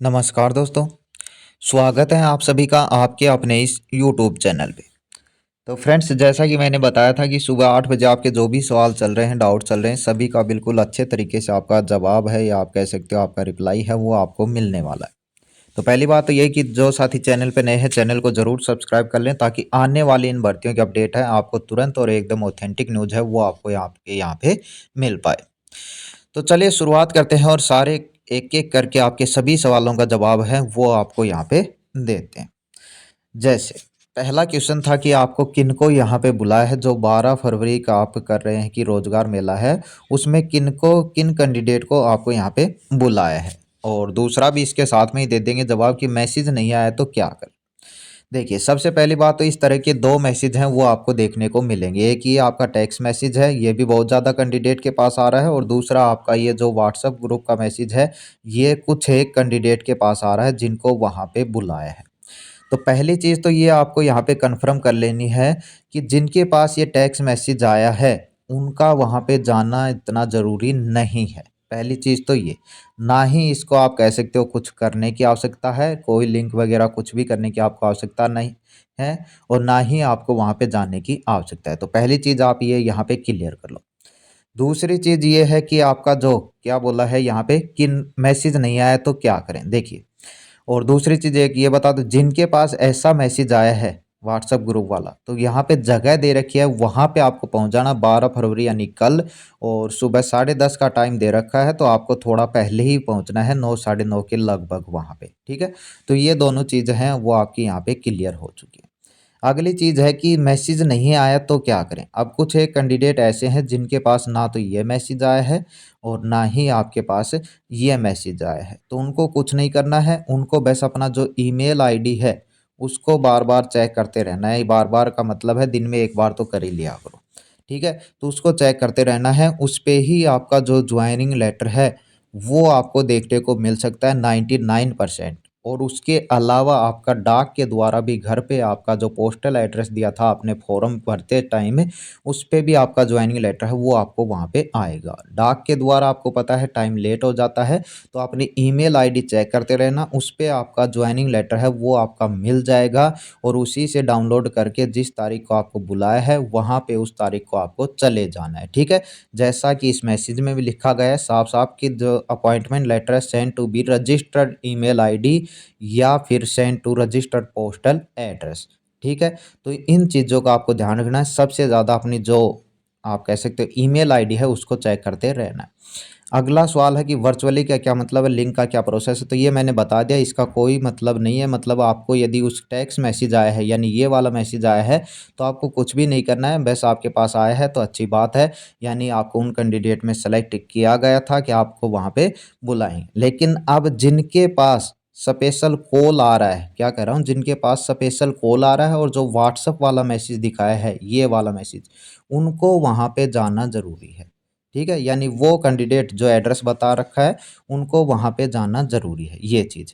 नमस्कार दोस्तों, स्वागत है आप सभी का आपके अपने इस यूट्यूब चैनल पे। तो फ्रेंड्स, जैसा कि मैंने बताया था कि सुबह 8 बजे आपके जो भी सवाल चल रहे हैं, डाउट चल रहे हैं, सभी का बिल्कुल अच्छे तरीके से आपका जवाब है या आप कह सकते हो आपका रिप्लाई है वो आपको मिलने वाला है। तो पहली बात तो ये कि जो साथी चैनल पे नए हैं, चैनल को ज़रूर सब्सक्राइब कर लें ताकि आने वाली इन भर्तियों की अपडेट है आपको तुरंत और एकदम ऑथेंटिक न्यूज़ है वो आपको यहाँ पे मिल पाए। तो चलिए शुरुआत करते हैं और सारे एक-एक करके आपके सभी सवालों का जवाब है वो आपको यहाँ पे देते हैं। जैसे पहला क्वेश्चन था कि आपको किनको यहाँ पे बुलाया है, जो 12 फरवरी का आप कर रहे हैं कि रोजगार मेला है, उसमें किन कैंडिडेट को आपको यहाँ पे बुलाया है। और दूसरा भी इसके साथ में ही दे देंगे जवाब कि मैसेज नहीं आया तो क्या करें। देखिए, सबसे पहली बात तो इस तरह के 2 मैसेज हैं वो आपको देखने को मिलेंगे। एक ये आपका टेक्स्ट मैसेज है, ये भी बहुत ज़्यादा कैंडिडेट के पास आ रहा है, और दूसरा आपका ये जो व्हाट्सएप ग्रुप का मैसेज है, ये कुछ एक कैंडिडेट के पास आ रहा है जिनको वहाँ पे बुलाया है। तो पहली चीज़ तो ये आपको यहाँ पे कन्फर्म कर लेनी है कि जिनके पास ये टेक्स्ट मैसेज आया है, उनका वहाँ पे जाना इतना ज़रूरी नहीं है। पहली चीज़ तो ये, ना ही इसको आप कह सकते हो कुछ करने की आवश्यकता है, कोई लिंक वगैरह कुछ भी करने की आपको आवश्यकता नहीं है, और ना ही आपको वहाँ पे जाने की आवश्यकता है। तो पहली चीज़ आप ये यहाँ पे क्लियर कर लो। दूसरी चीज़ ये है कि आपका जो क्या बोला है यहाँ पे कि मैसेज नहीं आया तो क्या करें? देखिए, और दूसरी चीज़ एक ये बता दूँ, जिनके पास ऐसा मैसेज आया है व्हाट्सएप ग्रुप वाला, तो यहाँ पे जगह दे रखी है, वहाँ पे आपको पहुँच जाना 12 फरवरी यानी कल, और सुबह 10:30 का टाइम दे रखा है, तो आपको थोड़ा पहले ही पहुँचना है, 9 साढ़े 9 के लगभग वहाँ पे, ठीक है? तो ये दोनों चीज़ें हैं वो आपकी यहाँ पे क्लियर हो चुकी हैं। अगली चीज़ है कि मैसेज नहीं आया तो क्या करें? अब कुछ एक कैंडिडेट ऐसे हैं जिनके पास ना तो ये मैसेज आया है और ना ही आपके पास ये मैसेज आया है। तो उनको कुछ नहीं करना है, उनको बस अपना जो ईमेल आईडी है, उसको बार-बार चेक करते रहना है। बार-बार का मतलब है दिन में 1 बार तो कर ही लिया करो, ठीक है? तो उसको चेक करते रहना है, उस पे ही आपका जो जॉइनिंग लेटर है, वो आपको देखने को मिल सकता है 99%। और उसके अलावा आपका डाक के द्वारा भी घर पे आपका जो पोस्टल एड्रेस दिया था आपने फॉर्म भरते टाइम में, उस पे भी आपका जॉइनिंग लेटर है वो आपको वहाँ पे आएगा। डाक के द्वारा आपको पता है टाइम लेट हो जाता है, तो अपनी ईमेल आईडी चेक करते रहना, उस पे आपका जॉइनिंग लेटर है वो आपका मिल जाएगा, और उसी से डाउनलोड करके जिस तारीख को आपको बुलाया है वहाँ पे उस तारीख को आपको चले जाना है, ठीक है? जैसा कि इस मैसेज में भी लिखा गया है साफ-साफ कि जो अपॉइंटमेंट लेटर है send to be registered email ID या फिर send to registered postal address, ठीक है? तो इन चीज़ों का आपको ध्यान रखना है। सबसे ज़्यादा अपनी जो आप कह सकते हो ईमेल आईडी है उसको चेक करते रहना है। अगला सवाल है कि वर्चुअली का क्या मतलब है, लिंक का क्या प्रोसेस है? तो ये मैंने बता दिया, इसका कोई मतलब नहीं है। मतलब आपको यदि उस टेक्स्ट मैसेज आया है यानी ये वाला मैसेज आया है, तो आपको कुछ भी नहीं करना है, बस आपके पास आया है तो अच्छी बात है, यानी आपको उन कैंडिडेट में सेलेक्ट किया गया था कि आपको वहाँ पे बुलाएँ। लेकिन अब जिनके पास स्पेशल कॉल आ रहा है, क्या कह रहा हूँ, जिनके पास स्पेशल कॉल आ रहा है और जो व्हाट्सएप वाला मैसेज दिखाया है, ये वाला मैसेज, उनको वहाँ पे जाना ज़रूरी है। ठीक है? यानी वो कैंडिडेट जो एड्रेस बता रखा है, उनको वहाँ पे जाना ज़रूरी है, ये चीज़।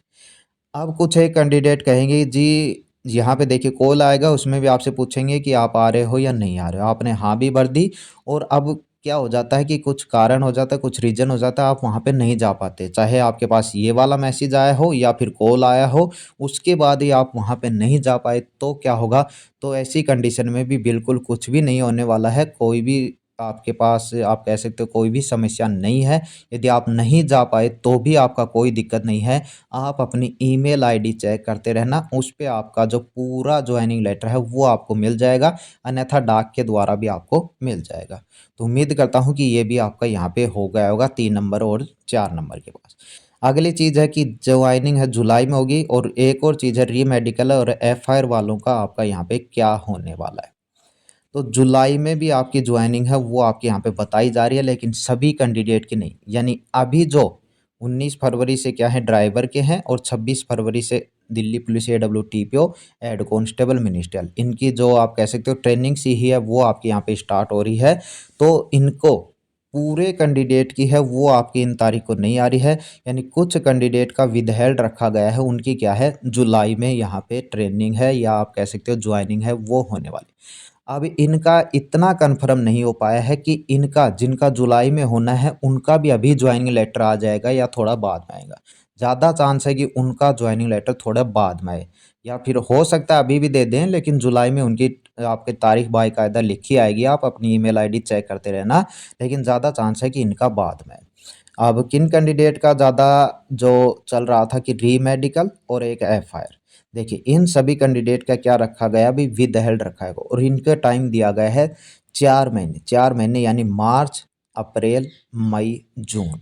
अब कुछ एक कैंडिडेट कहेंगे जी, यहाँ पे देखिए कॉल आएगा, उसमें भी आपसे पूछेंगे कि आप आ रहे हो या नहीं आ रहे हो। आपने हाँ भी भर दी, और अब क्या हो जाता है कि कुछ कारण हो जाता है, कुछ रीज़न हो जाता है, आप वहाँ पे नहीं जा पाते। चाहे आपके पास ये वाला मैसेज आया हो या फिर कॉल आया हो, उसके बाद ही आप वहाँ पे नहीं जा पाए, तो क्या होगा? तो ऐसी कंडीशन में भी बिल्कुल कुछ भी नहीं होने वाला है, कोई भी आपके पास आप कह सकते हो कोई भी समस्या नहीं है। यदि आप नहीं जा पाए तो भी आपका कोई दिक्कत नहीं है। आप अपनी ईमेल आईडी चेक करते रहना, उस पे आपका जो पूरा जॉइनिंग लेटर है वो आपको मिल जाएगा, अन्यथा डाक के द्वारा भी आपको मिल जाएगा। तो उम्मीद करता हूँ कि ये भी आपका यहाँ पे हो गया होगा 3 नंबर और 4 नंबर के पास। अगली चीज़ है कि जॉइनिंग है जुलाई में होगी, और एक और चीज़ है री-मेडिकल और एफआईआर वालों का आपका यहाँ पे क्या होने वाला है। तो जुलाई में भी आपकी जॉइनिंग है वो आपके यहाँ पे बताई जा रही है, लेकिन सभी कैंडिडेट की नहीं। यानी अभी जो 19 फरवरी से क्या है ड्राइवर के हैं, और 26 फरवरी से Delhi police AWTPO head constable ministerial, इनकी जो आप कह सकते हो ट्रेनिंग सी ही है वो आपके यहाँ पे स्टार्ट हो रही है। तो इनको पूरे कैंडिडेट की है वो आपकी इन तारीख को नहीं आ रही है, यानी कुछ कैंडिडेट का विदहेल्ड रखा गया है, उनकी क्या है जुलाई में यहाँ पे ट्रेनिंग है या आप कह सकते हो ज्वाइनिंग है वो होने वाली। अब इनका इतना कन्फर्म नहीं हो पाया है कि इनका जिनका जुलाई में होना है उनका भी अभी जॉइनिंग लेटर आ जाएगा या थोड़ा बाद में आएगा। ज़्यादा चांस है कि उनका ज्वाइनिंग लेटर थोड़ा बाद में आए, या फिर हो सकता है अभी भी दे दें, लेकिन जुलाई में उनकी आपकी तारीख बाकायदा लिखी आएगी। आप अपनी ईमेल आईडी चेक करते रहना, लेकिन ज़्यादा चांस है कि इनका बाद में आए। अब किन कैंडिडेट का ज़्यादा जो चल रहा था कि री मेडिकल और एक एफआईआर, देखिए इन सभी कैंडिडेट का क्या रखा गया, अभी विद हेल्ड रखा है और इनका टाइम दिया गया है 4 महीने। 4 महीने यानी मार्च, अप्रैल, मई, जून।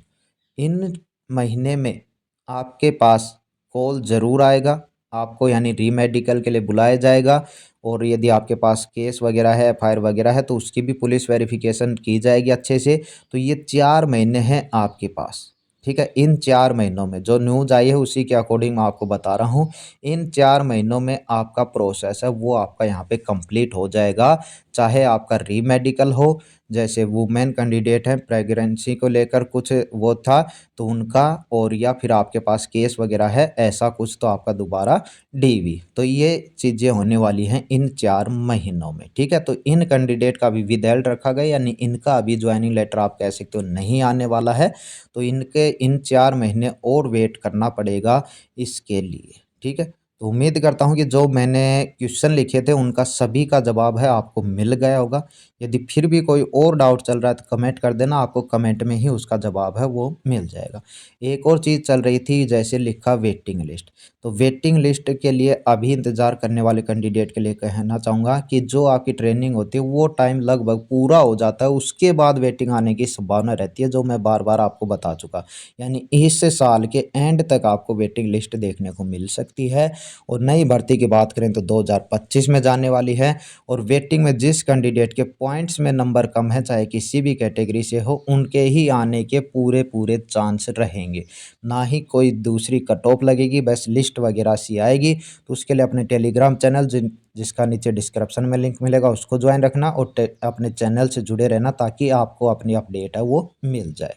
इन महीने में आपके पास कॉल ज़रूर आएगा आपको, यानी रीमेडिकल के लिए बुलाया जाएगा। और यदि आपके पास केस वगैरह है, एफआईआर वगैरह है, तो उसकी भी पुलिस वेरिफिकेशन की जाएगी अच्छे से। तो ये 4 महीने हैं आपके पास, ठीक है। इन 4 महीनों में जो न्यूज़ आई है उसी के अकॉर्डिंग मैं आपको बता रहा हूँ। इन 4 महीनों में आपका प्रोसेस है वो आपका यहाँ पे कंप्लीट हो जाएगा। चाहे आपका रीमेडिकल हो, जैसे वुमेन कैंडिडेट हैं प्रेगनेंसी को लेकर कुछ वो था तो उनका, और या फिर आपके पास केस वगैरह है ऐसा कुछ, तो आपका दोबारा डीवी। तो ये चीज़ें होने वाली हैं इन 4 महीनों में, ठीक है। तो इन कैंडिडेट का भी विदहेल्ड रखा गया, यानी इनका अभी ज्वाइनिंग लेटर आप कह सकते हो नहीं आने वाला है। तो इनके इन 4 महीने और वेट करना पड़ेगा इसके लिए, ठीक है। तो उम्मीद करता हूँ कि जो मैंने क्वेश्चन लिखे थे उनका सभी का जवाब है आपको मिल गया होगा। यदि फिर भी कोई और डाउट चल रहा है तो कमेंट कर देना, आपको कमेंट में ही उसका जवाब है वो मिल जाएगा। एक और चीज़ चल रही थी, जैसे लिखा वेटिंग लिस्ट, तो वेटिंग लिस्ट के लिए अभी इंतज़ार करने वाले कैंडिडेट के लिए कहना चाहूँगा कि जो आपकी ट्रेनिंग होती है वो टाइम लगभग पूरा हो जाता है, उसके बाद वेटिंग आने की संभावना रहती है, जो मैं बार बार आपको बता चुका। यानी इस साल के एंड तक आपको वेटिंग लिस्ट देखने को मिल सकती है। और नई भर्ती की बात करें तो 2025 में जाने वाली है। और वेटिंग में जिस कैंडिडेट के पॉइंट्स में नंबर कम है, चाहे किसी भी कैटेगरी से हो, उनके ही आने के पूरे पूरे चांस रहेंगे। ना ही कोई दूसरी कट ऑफ लगेगी, बस लिस्ट वगैरह सी आएगी। तो उसके लिए अपने टेलीग्राम चैनल जिसका नीचे डिस्क्रिप्शन में लिंक मिलेगा उसको ज्वाइन रखना, और अपने चैनल से जुड़े रहना, ताकि आपको अपनी अपडेट है वो मिल जाए।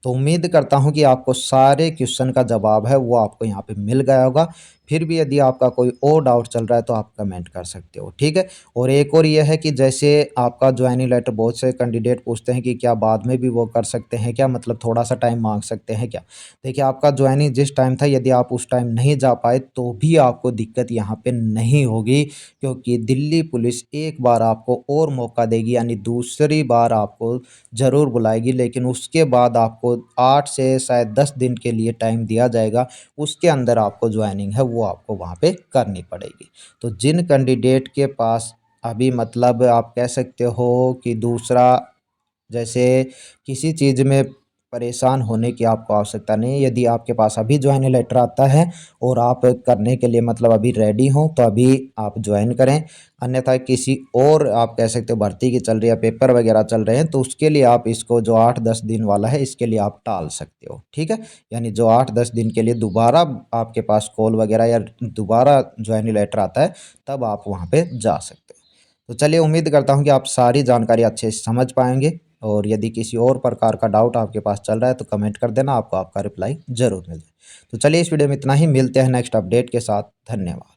तो उम्मीद करता हूँ कि आपको सारे क्वेश्चन का जवाब है वो आपको यहाँ पे मिल गया होगा। फिर भी यदि आपका कोई और डाउट चल रहा है तो आप कमेंट कर सकते हो, ठीक है। और एक और ये है कि जैसे आपका ज्वाइनिंग लेटर बहुत से कैंडिडेट पूछते हैं कि क्या बाद में भी वो कर सकते हैं क्या, मतलब थोड़ा सा टाइम मांग सकते हैं क्या। देखिए आपका ज्वाइनिंग जिस टाइम था, यदि आप उस टाइम नहीं जा पाए तो भी आपको दिक्कत यहाँ पे नहीं होगी, क्योंकि दिल्ली पुलिस एक बार आपको और मौका देगी, यानी दूसरी बार आपको ज़रूर बुलाएगी। लेकिन उसके बाद आपको 8 से शायद 10 दिन के लिए टाइम दिया जाएगा, उसके अंदर आपको ज्वाइनिंग है वो आपको वहाँ पे करनी पड़ेगी। तो जिन कैंडिडेट के पास अभी मतलब आप कह सकते हो कि दूसरा, जैसे किसी चीज़ में परेशान होने की आपको आवश्यकता नहीं है। यदि आपके पास अभी ज्वाइनिंग लेटर आता है और आप करने के लिए मतलब अभी रेडी हो तो अभी आप ज्वाइन करें। अन्यथा किसी और आप कह सकते हो भर्ती की चल रही है, पेपर वगैरह चल रहे हैं, तो उसके लिए आप इसको जो 8-10 दिन वाला है इसके लिए आप टाल सकते हो, ठीक है। यानी जो 8-10 दिन के लिए दोबारा आपके पास कॉल वगैरह या दोबारा ज्वाइनिंग लेटर आता है, तब आप वहाँ पे जा सकते हो। तो चलिए, उम्मीद करता हूँ कि आप सारी जानकारी अच्छे से समझ पाएंगे। और यदि किसी और प्रकार का डाउट आपके पास चल रहा है तो कमेंट कर देना, आपको आपका रिप्लाई ज़रूर मिल जाए। तो चलिए, इस वीडियो में इतना ही, मिलते हैं नेक्स्ट अपडेट के साथ। धन्यवाद।